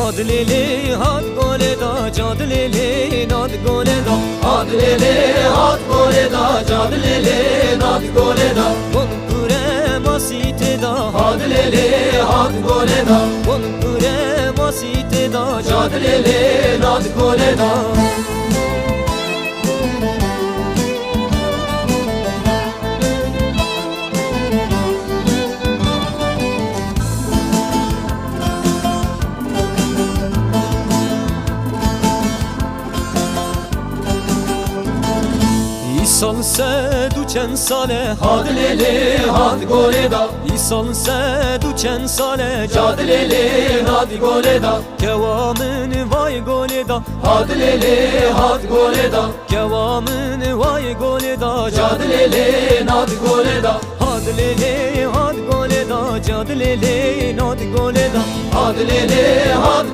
Had lili had gole da Cad lili nad gole da Had lili had gole da Cad lili nad gole da Bun kure masite da Had lili had gole da Bun kure masite da Cad lili nad gole da İsan se duçen sale Had lili had gole da İsan se duçen sale Cad lili nad gole da Kevamın vay gole da Had lili had gole da Kevamın vay gole da Cad lili nad gole da Had lili had gole da Cad lili nad gole da Had lili had